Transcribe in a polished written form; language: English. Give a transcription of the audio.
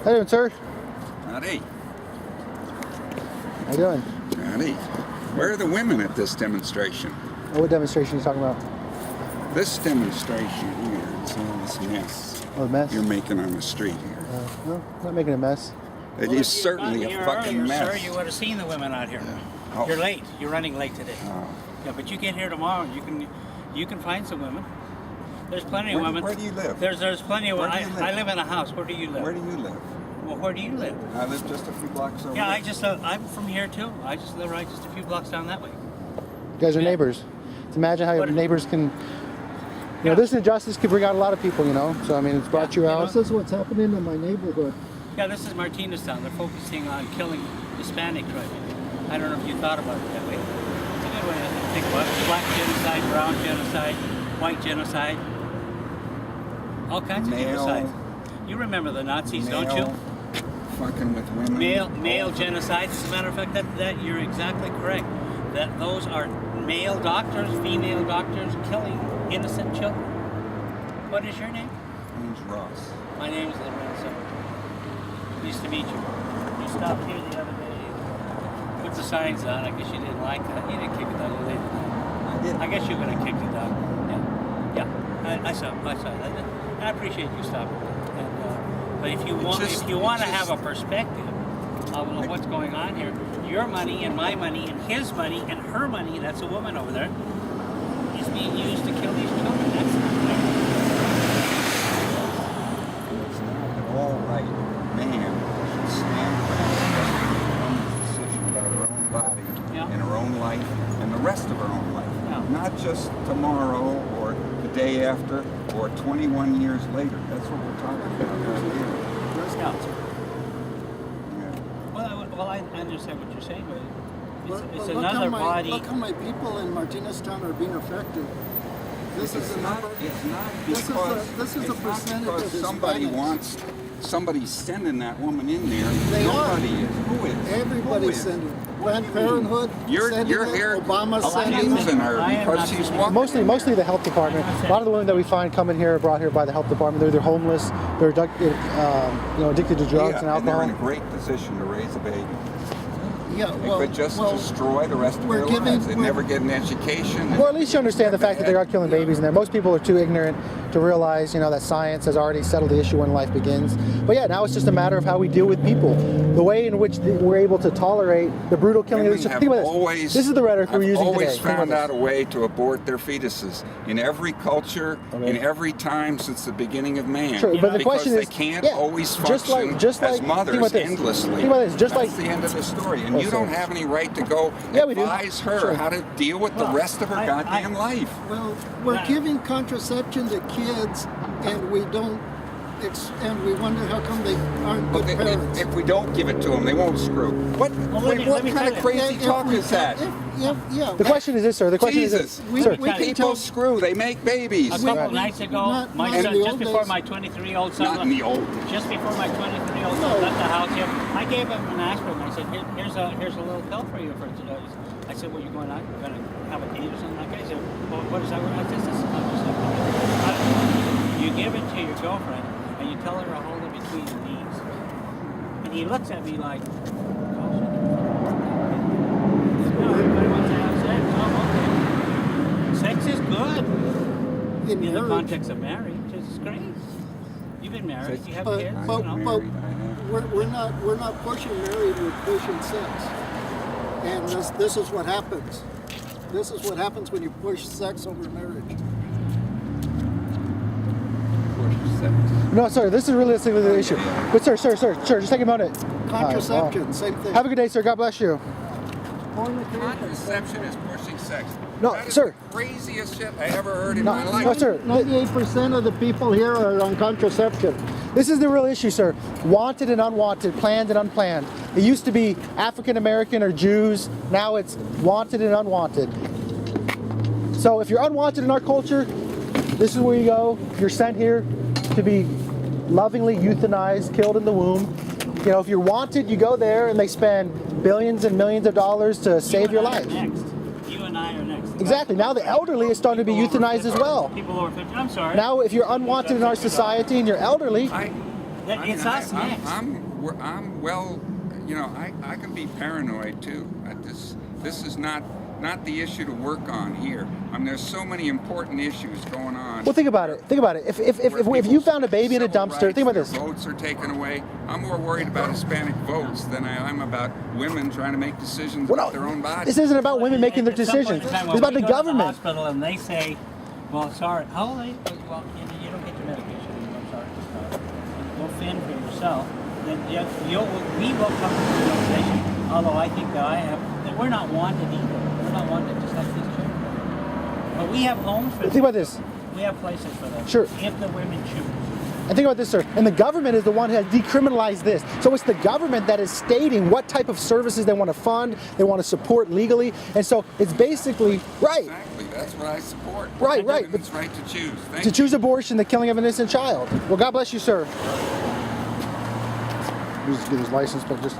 How you doing, sir? Howdy. How you doing? Howdy. Where are the women at this demonstration? Oh, what demonstration are you talking about? This demonstration here is all this mess Oh, the mess? you're making on the street here. No, not making a mess. It is certainly a fucking earlier, mess. Sir, you would have seen the women out here. Oh. You're late. You're running late today. Oh. Yeah, but you get here tomorrow. You can find some women. There's plenty of women. Where do you live? There's plenty of women. Where do you live? I live in a house. Where do you live? Where do you live? Well, where do you live? I live just a few blocks over Yeah, there. I'm from here too. I just live right just a few blocks down that way. You guys are Yeah. neighbors. So imagine how your What- neighbors can... You know, this injustice could bring out a lot of people, you know? So, I mean, it's brought you out. This is what's happening in my neighborhood. Yeah, this is Martineztown. They're focusing on killing Hispanic tribes. I don't know if you thought about it that way. It's a good way to think about it. Black genocide, brown genocide, white genocide. All kinds of Male- genocides. You remember the Nazis, don't you? Male fucking with women. Male genocide. As a matter of fact, that you're exactly correct. That those are male doctors, female doctors killing innocent children. What is your name? My name's Ross. My name is Lorenzo. Nice to meet you. You stopped here the other day. Put the signs on. I guess you didn't like that. You didn't kick it down. You laid it down. I did. I guess you're going to kick it down. Yeah. I saw that. I appreciate you stopping. And, but if you want to have a perspective of what's going on here, your money and my money and his money and her money, that's a woman over there, is being used to kill these children. That's not right. It's not at all right. Man should stand back and make a decision about her own body Yeah. and her own life and the rest of her own life. Yeah. Not just tomorrow or the day after or 21 years later. That's what we're talking about right here. Yeah. Yeah. Well, I understand what you're saying, but it's Look another how body. Look how my people in Martineztown are being affected. This is It's a not, number. it's not This is because, this is it's a not percentage because of somebody Hispanics. wants, somebody's sending that woman in there. They Nobody is. Who is? Who Everybody's is? sending. What do Planned you mean? Parenthood You're sending it. here Obama sending accusing it. her I am because not she's saying- walking. Mostly the health department. A lot of the women that we find coming here are brought here by the health department. They're either homeless, they're addicted to drugs and And they're alcohol. in a great position to raise a baby. Yeah, They well, could just well, destroy the rest of we're their giving- lives. They'd we're- never get an education. Or at least you understand the fact that they are killing babies in there. Most people are too ignorant to realize, you know, that science has already settled the issue when life begins. But yeah, now it's just a matter of how we deal with people. The way in which we're able to tolerate the brutal killing of Women these. have Think about this. always, This is the rhetoric we're have using always today. Think about found this. out a way to abort their fetuses in every culture, Okay. in every time since the beginning of man. Sure, but the because question they is, can't yeah, always just function like- just as like- mothers think about this. endlessly. Think about this, just That's like- the end of the story. And Well, you so- don't have any right to go Yeah, we do. advise her Sure. how to deal with the Well, rest of her I- goddamn life. Well, we're Yeah. giving contraception to kids, and we don't. And we wonder how come they aren't But good parents. if we don't give it to them, they won't screw. What, let me what tell kind of you. crazy talk is that? Yeah. The question is this, sir. The question is Jesus, this. Sir, we can people tell- screw. They make babies. A couple Right. nights ago, Not- my not in son, the just old before days. my 23-year-old son, Not in the old just before my 23-year-old son left the house here, I gave him an aspirin. I said, here's a little pill for you for today. I said, well, you're going to have a date or something like that? He said, well, what is that? I said, this is not just a You give it to your girlfriend, and you tell her to hold it between your knees. And he looks at me like, oh, no, everybody wants to have sex. Oh, okay. Sex is good. In In the marriage. context of marriage, it's great. You've been married, you have But- kids, but- you know. but- Married, I have. We're not pushing marriage. We're pushing sex. And this is what happens. This is what happens when you push sex over marriage. no, sir. This is realistically the issue. But sir, just take a moment. Contraception, same thing. Have a good day, sir. God bless you. Contraception is pushing sex. No, That is sir. the craziest shit I ever heard in No, my life. no, sir. 98% of the people here are on contraception. This is the real issue, sir. Wanted and unwanted, planned and unplanned. It used to be African American or Jews. Now it's wanted and unwanted. So if you're unwanted in our culture, this is where you go. You're sent here to be lovingly euthanized, killed in the womb. You know, if you're wanted, you go there and they spend billions and millions of dollars to save your life. Next. You and I are next. Exactly. Now the elderly is starting to be euthanized as well. People over 50. I'm sorry. Now, if you're unwanted in our society and you're elderly, It's us next. I'm well, you know, I can be paranoid too. This is not the issue to work on here. There's so many important issues going on. Well, think about it. Think about it. If you found a baby in a dumpster, think about this. Votes are taken away. I'm more worried about Hispanic votes than I am about women trying to make decisions about their own bodies. This isn't about women making their At some point decisions. in time, It's about when the we go to government. hospital and they say, well, sorry, how old are you? Well, you don't get your medication anymore. Sorry. Go fend for yourself. Then we will come to the realization, although I think that we're not wanted either. We're not wanted just like these children. But we have homes for them. Think about this. We have places for them. Sure. If the women choose. And think about this, sir. And the government is the one who has decriminalized this. So it's the government that is stating what type of services they want to fund, they want to support legally. And so it's basically, right. Exactly. That's what I support. Right. Women's right to choose. Thank To you. choose abortion, the killing of an innocent child. Well, God bless you, sir. Just get his license, but just.